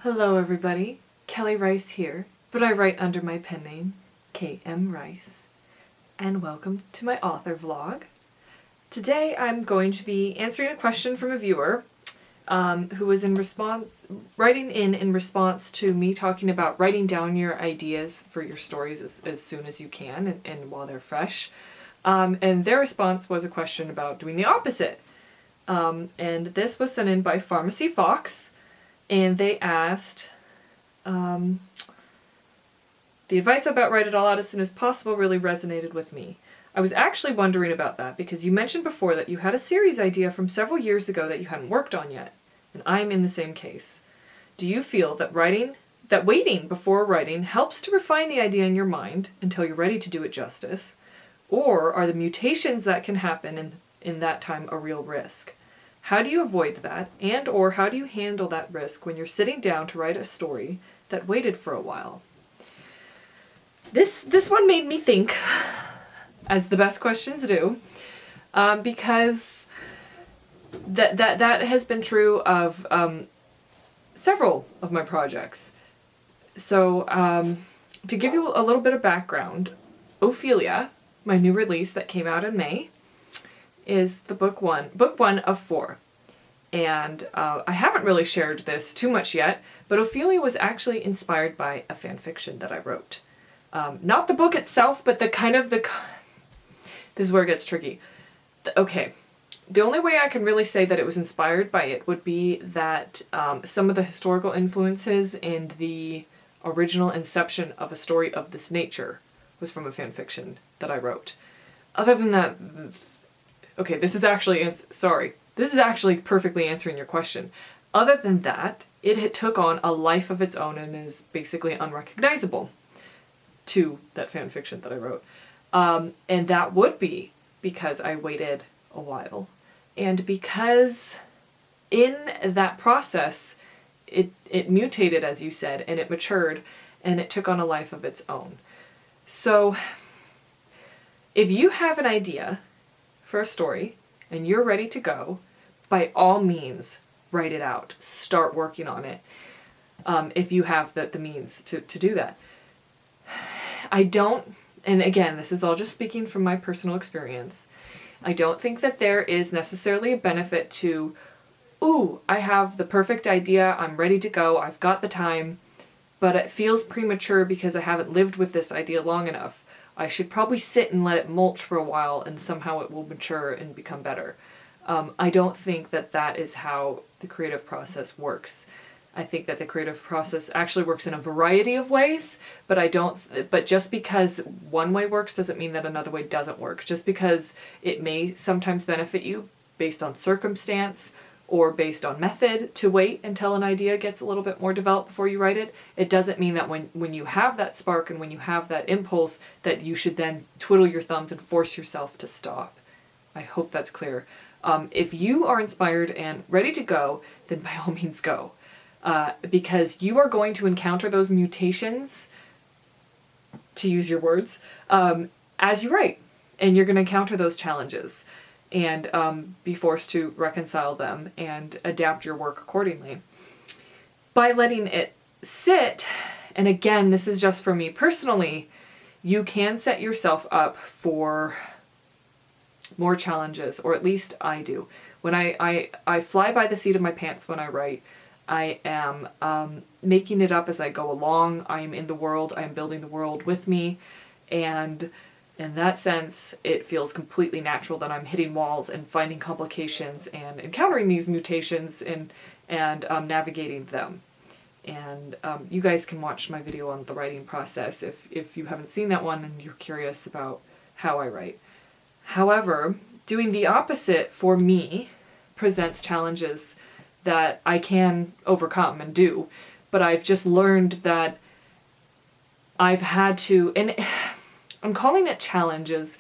Hello everybody, Kelly Rice here, but I write under my pen name, KM Rice, and welcome to my author vlog. Today I'm going to be answering a question from a viewer who was writing in response to me talking about writing down your ideas for your stories as soon as you can and while they're fresh. And their response was a question about doing the opposite. And this was sent in by Pharmacy Fox. And they asked, the advice about write it all out as soon as possible really resonated with me. I was actually wondering about that because you mentioned before that you had a series idea from several years ago that you hadn't worked on yet, and I'm in the same case. Do you feel that waiting before writing helps to refine the idea in your mind until you're ready to do it justice? Or are the mutations that can happen in that time a real risk? How do you avoid that, and/or how do you handle that risk when you're sitting down to write a story that waited for a while? This one made me think, as the best questions do, because that has been true of several of my projects. So to give you a little bit of background, Ophelia, my new release that came out in May, is the book one of 4. And I haven't really shared this too much yet, but Ophelia was actually inspired by a fan fiction that I wrote. Not the book itself, but this is where it gets tricky. Okay, the only way I can really say that it was inspired by it would be that some of the historical influences in the original inception of a story of this nature was from a fan fiction that I wrote. Other than that, okay, this is actually perfectly answering your question. Other than that, it took on a life of its own and is basically unrecognizable to that fan fiction that I wrote. And that would be because I waited a while. And because in that process, it mutated, as you said, and it matured, and it took on a life of its own. So if you have an idea for a story and you're ready to go, by all means, write it out. Start working on it if you have the means to do that. I don't, and again, this is all just speaking from my personal experience, I don't think that there is necessarily a benefit to, ooh, I have the perfect idea, I'm ready to go, I've got the time, but it feels premature because I haven't lived with this idea long enough. I should probably sit and let it mulch for a while and somehow it will mature and become better. I don't think that is how the creative process works. I think that the creative process actually works in a variety of ways, but just because one way works doesn't mean that another way doesn't work. Just because it may sometimes benefit you based on circumstance or based on method to wait until an idea gets a little bit more developed before you write it, it doesn't mean that when you have that spark and when you have that impulse that you should then twiddle your thumbs and force yourself to stop. I hope that's clear. If you are inspired and ready to go, then by all means go. Because you are going to encounter those mutations, to use your words, as you write. And you're going to encounter those challenges and be forced to reconcile them and adapt your work accordingly. By letting it sit, and again, this is just for me personally, you can set yourself up for more challenges, or at least I do. When I fly by the seat of my pants when I write, I am making it up as I go along. I am in the world, I am building the world with me, and in that sense, it feels completely natural that I'm hitting walls and finding complications and encountering these mutations and navigating them. And you guys can watch my video on the writing process if you haven't seen that one and you're curious about how I write. However, doing the opposite for me presents challenges that I can overcome and do, but I've just learned that I've had to, and I'm calling them challenges,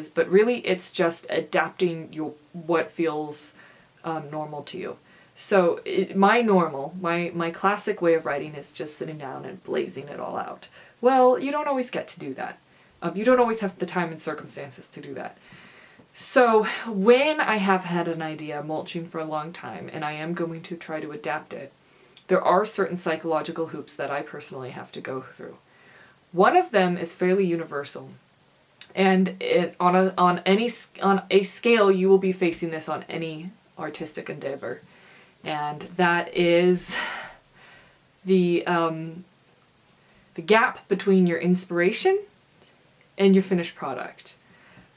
but really it's just adapting what feels normal to you. So my classic way of writing is just sitting down and blazing it all out. Well, you don't always get to do that. You don't always have the time and circumstances to do that. So when I have had an idea mulching for a long time and I am going to try to adapt it, there are certain psychological hoops that I personally have to go through. One of them is fairly universal. And on a scale, you will be facing this on any artistic endeavor. And that is the gap between your inspiration and your finished product.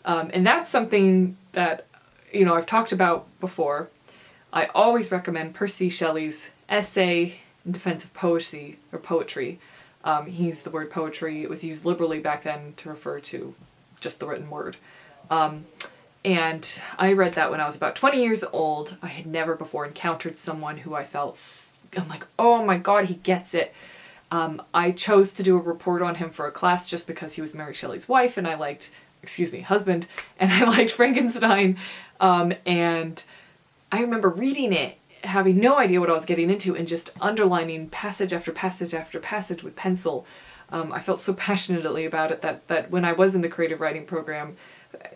And that's something that, I've talked about before. I always recommend Percy Shelley's essay in defense of poetry. He used the word poetry. It was used liberally back then to refer to just the written word. And I read that when I was about 20 years old. I had never before encountered someone who I'm like, oh my God, he gets it. I chose to do a report on him for a class just because he was Mary Shelley's wife and husband, and I liked Frankenstein. And I remember reading it, having no idea what I was getting into, and just underlining passage after passage after passage with pencil. I felt so passionately about it that when I was in the creative writing program,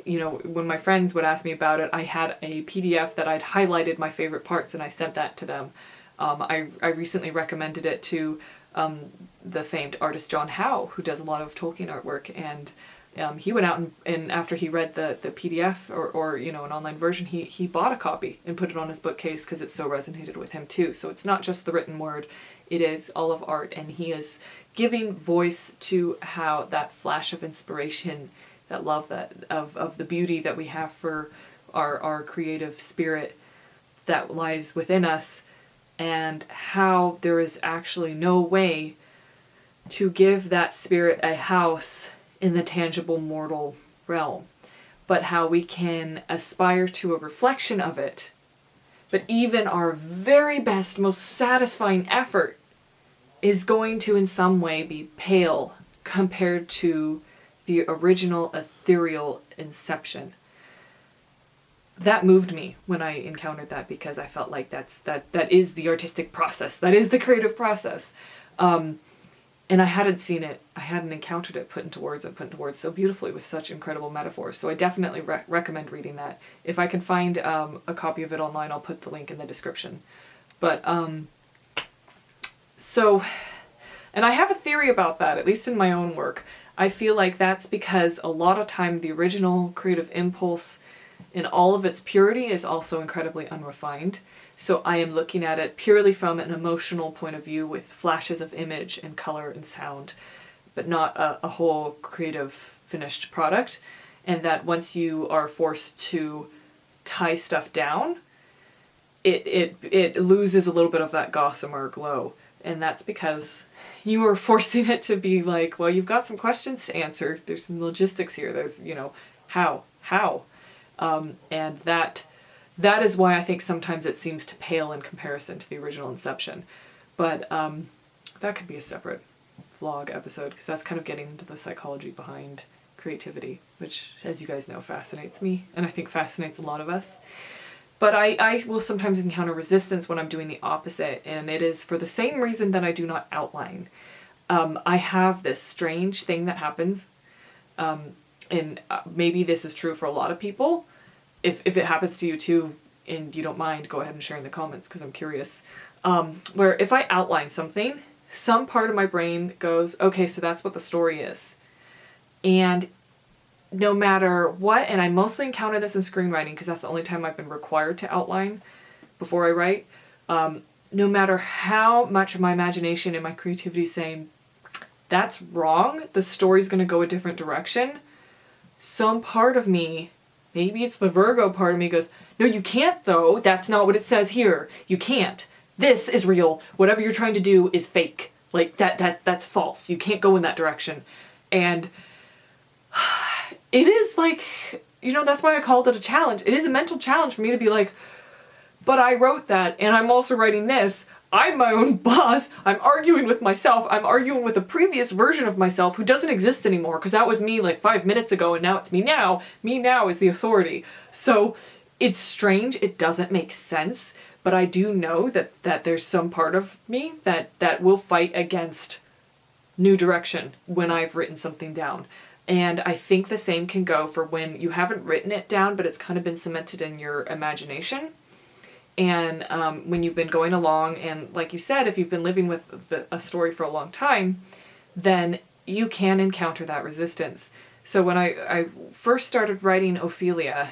when my friends would ask me about it, I had a PDF that I'd highlighted my favorite parts and I sent that to them. I recently recommended it to the famed artist John Howe, who does a lot of Tolkien artwork, and he went out and after he read the PDF or an online version, he bought a copy and put it on his bookcase because it so resonated with him too. So it's not just the written word, it is all of art, and he is giving voice to how that flash of inspiration, that love of the beauty that we have for our creative spirit that lies within us, and how there is actually no way to give that spirit a house in the tangible mortal realm, but how we can aspire to a reflection of it. But even our very best, most satisfying effort is going to in some way be pale compared to the original ethereal inception. That moved me when I encountered that, because I felt like that is the artistic process, that is the creative process. And I hadn't seen it, I hadn't encountered it put into words so beautifully with such incredible metaphors. So I definitely recommend reading that. If I can find a copy of it online, I'll put the link in the description. But and I have a theory about that, at least in my own work. I feel like that's because a lot of time the original creative impulse in all of its purity is also incredibly unrefined. So I am looking at it purely from an emotional point of view with flashes of image and color and sound, but not a whole creative finished product. And that once you are forced to tie stuff down, it loses a little bit of that gossamer glow. And that's because you are forcing it to be like, well, you've got some questions to answer. There's some logistics here. There's, how? And that is why I think sometimes it seems to pale in comparison to the original inception. But that could be a separate vlog episode, because that's kind of getting into the psychology behind creativity, which, as you guys know, fascinates me, and I think fascinates a lot of us. But I will sometimes encounter resistance when I'm doing the opposite, and it is for the same reason that I do not outline. I have this strange thing that happens, and maybe this is true for a lot of people. If it happens to you too, and you don't mind, go ahead and share in the comments, because I'm curious. Where if I outline something, some part of my brain goes, okay, so that's what the story is. And no matter what, and I mostly encounter this in screenwriting because that's the only time I've been required to outline before I write, no matter how much of my imagination and my creativity is saying, that's wrong, the story's going to go a different direction, some part of me, maybe it's the Virgo part of me, goes, no, you can't though, that's not what it says here, you can't. This is real, whatever you're trying to do is fake. Like, that's false, you can't go in that direction. And it is like, that's why I called it a challenge. It is a mental challenge for me to be like, but I wrote that, and I'm also writing this. I'm my own boss. I'm arguing with myself. I'm arguing with a previous version of myself who doesn't exist anymore, because that was me like 5 minutes ago, and now it's me now. Me now is the authority. So it's strange. It doesn't make sense. But I do know that there's some part of me that will fight against new direction when I've written something down. And I think the same can go for when you haven't written it down, but it's kind of been cemented in your imagination. And when you've been going along, and like you said, if you've been living with a story for a long time, then you can encounter that resistance. So when I first started writing Ophelia,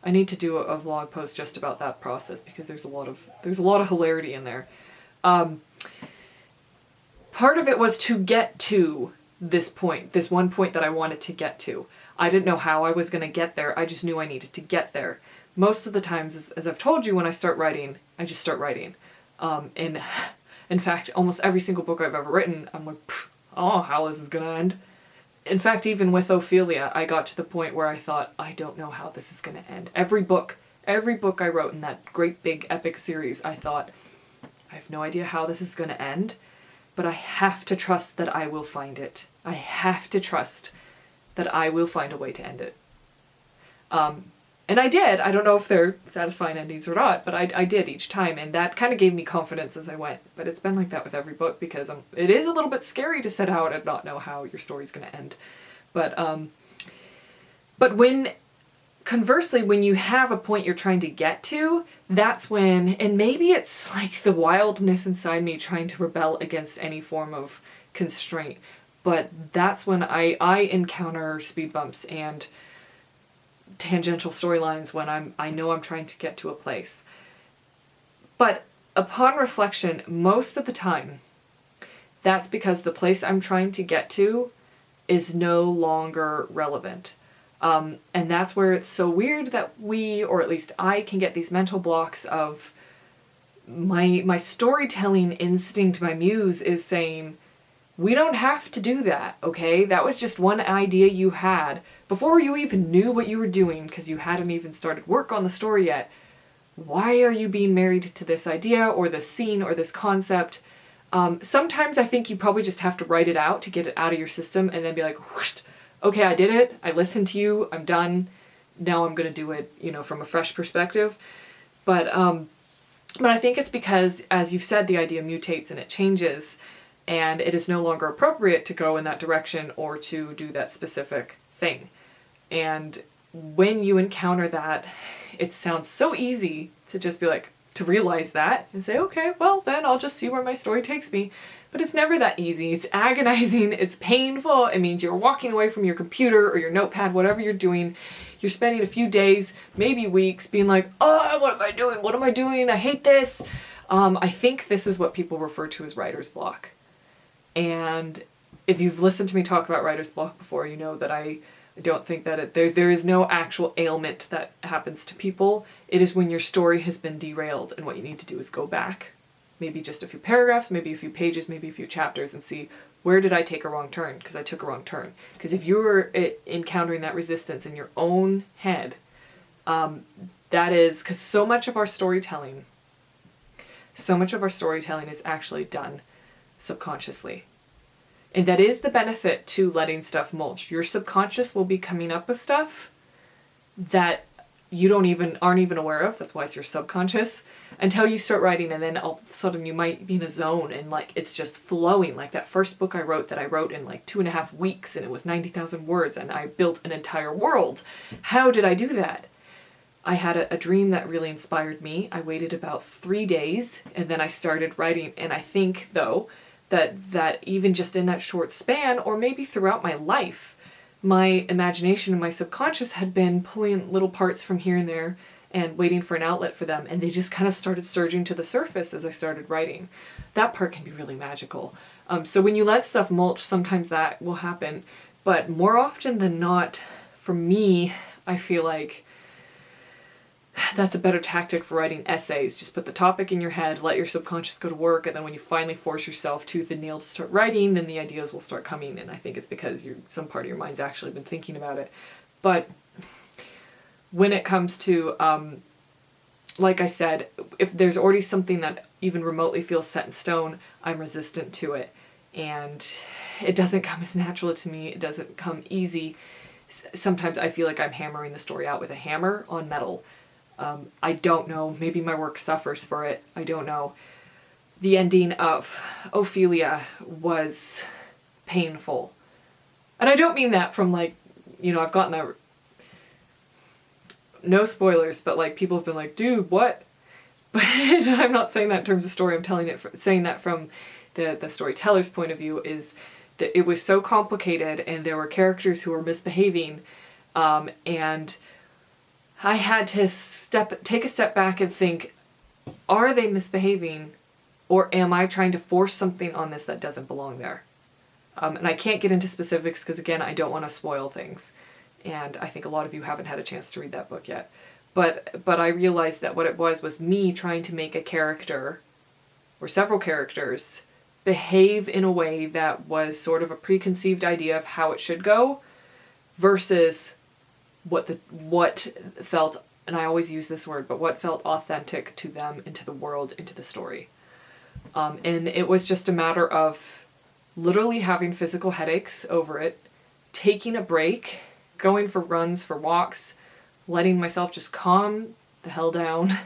I need to do a vlog post just about that process, because there's a lot of hilarity in there. Part of it was to get to this point, this one point that I wanted to get to. I didn't know how I was going to get there. I just knew I needed to get there. Most of the times, as I've told you, when I start writing, I just start writing. And in fact, almost every single book I've ever written, I'm like, oh, how this is going to end. In fact, even with Ophelia, I got to the point where I thought, I don't know how this is going to end. Every book I wrote in that great big epic series, I thought, I have no idea how this is going to end, but I have to trust that I will find it. I have to trust that I will find a way to end it. And I did. I don't know if they're satisfying endings or not, but I did each time, and that kind of gave me confidence as I went. But it's been like that with every book, because it is a little bit scary to set out and not know how your story's going to end. But conversely, when you have a point you're trying to get to, that's when, and maybe it's like the wildness inside me trying to rebel against any form of constraint, but that's when I encounter speed bumps and tangential storylines when I know I'm trying to get to a place. But upon reflection, most of the time, that's because the place I'm trying to get to is no longer relevant. And that's where it's so weird that we, or at least I, can get these mental blocks of my storytelling instinct, my muse is saying, we don't have to do that, okay? That was just one idea you had before you even knew what you were doing, because you hadn't even started work on the story yet. Why are you being married to this idea or this scene or this concept? Sometimes I think you probably just have to write it out to get it out of your system and then be like, whoosh, okay, I did it. I listened to you. I'm done. Now I'm going to do it, from a fresh perspective. But I think it's because, as you've said, the idea mutates and it changes, and it is no longer appropriate to go in that direction or to do that specific thing. And when you encounter that, it sounds so easy to just be like, to realize that and say, okay, well, then I'll just see where my story takes me. But it's never that easy. It's agonizing. It's painful. It means you're walking away from your computer or your notepad, whatever you're doing. You're spending a few days, maybe weeks, being like, oh, what am I doing? What am I doing? I hate this. I think this is what people refer to as writer's block. And if you've listened to me talk about writer's block before, you know that I don't think that there is no actual ailment that happens to people. It is when your story has been derailed, and what you need to do is go back, maybe just a few paragraphs, maybe a few pages, maybe a few chapters, and see, where did I take a wrong turn? Because I took a wrong turn. Because if you're encountering that resistance in your own head, that is because so much of our storytelling is actually done subconsciously. And that is the benefit to letting stuff mulch. Your subconscious will be coming up with stuff that you aren't even aware of. That's why it's your subconscious, until you start writing, and then all of a sudden you might be in a zone and like it's just flowing. Like that first book I wrote in like 2.5 weeks, and it was 90,000 words, and I built an entire world. How did I do that? I had a dream that really inspired me. I waited about 3 days, and then I started writing. And I think, though, that even just in that short span, or maybe throughout my life, my imagination and my subconscious had been pulling little parts from here and there and waiting for an outlet for them, and they just kind of started surging to the surface as I started writing. That part can be really magical. So when you let stuff mulch, sometimes that will happen, but more often than not, for me, I feel like that's a better tactic for writing essays. Just put the topic in your head, let your subconscious go to work, and then when you finally force yourself tooth and nail to start writing, then the ideas will start coming. And I think it's because some part of your mind's actually been thinking about it. But when it comes to, like I said, if there's already something that even remotely feels set in stone, I'm resistant to it. And it doesn't come as natural to me. It doesn't come easy. Sometimes I feel like I'm hammering the story out with a hammer on metal. I don't know, maybe my work suffers for it, I don't know. The ending of Ophelia was painful. And I don't mean that from like, I've gotten that, no spoilers, but like people have been like, dude, what? But I'm not saying that in terms of story. I'm saying that from the storyteller's point of view, is that it was so complicated and there were characters who were misbehaving, and I had to take a step back and think, are they misbehaving, or am I trying to force something on this that doesn't belong there? And I can't get into specifics because, again, I don't want to spoil things. And I think a lot of you haven't had a chance to read that book yet. But I realized that what it was me trying to make a character, or several characters, behave in a way that was sort of a preconceived idea of how it should go, versus what felt, and I always use this word, but what felt authentic to them, into the world, into the story. And it was just a matter of literally having physical headaches over it, taking a break, going for runs, for walks, letting myself just calm the hell down,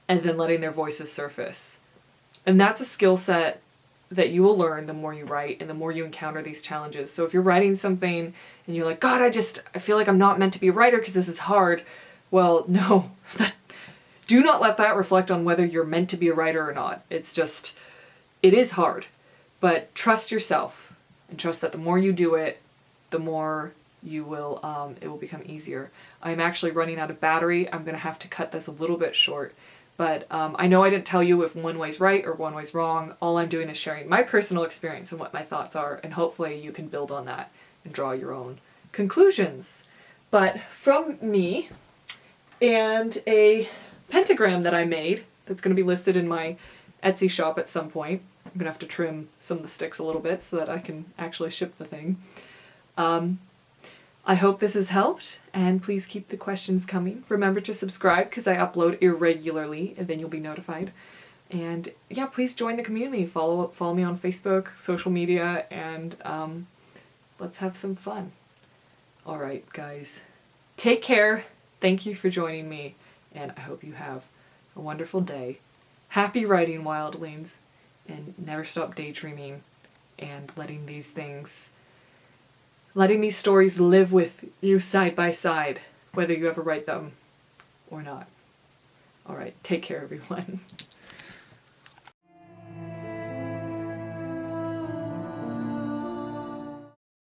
and then letting their voices surface. And that's a skill set that you will learn the more you write and the more you encounter these challenges. So if you're writing something and you're like, God, I feel like I'm not meant to be a writer because this is hard. Well, no. Do not let that reflect on whether you're meant to be a writer or not. It is hard. But trust yourself and trust that the more you do it, the more you will, it will become easier. I'm actually running out of battery. I'm going to have to cut this a little bit short. But I know I didn't tell you if one way's right or one way's wrong. All I'm doing is sharing my personal experience and what my thoughts are, and hopefully you can build on that and draw your own conclusions. But from me, and a pentagram that I made that's going to be listed in my Etsy shop at some point. I'm going to have to trim some of the sticks a little bit so that I can actually ship the thing. I hope this has helped, and please keep the questions coming. Remember to subscribe because I upload irregularly, and then you'll be notified. And yeah, please join the community. Follow me on Facebook, social media, and let's have some fun. All right, guys. Take care. Thank you for joining me, and I hope you have a wonderful day. Happy writing, wildlings, and never stop daydreaming and letting these stories live with you side by side, whether you ever write them or not. All right, take care, everyone.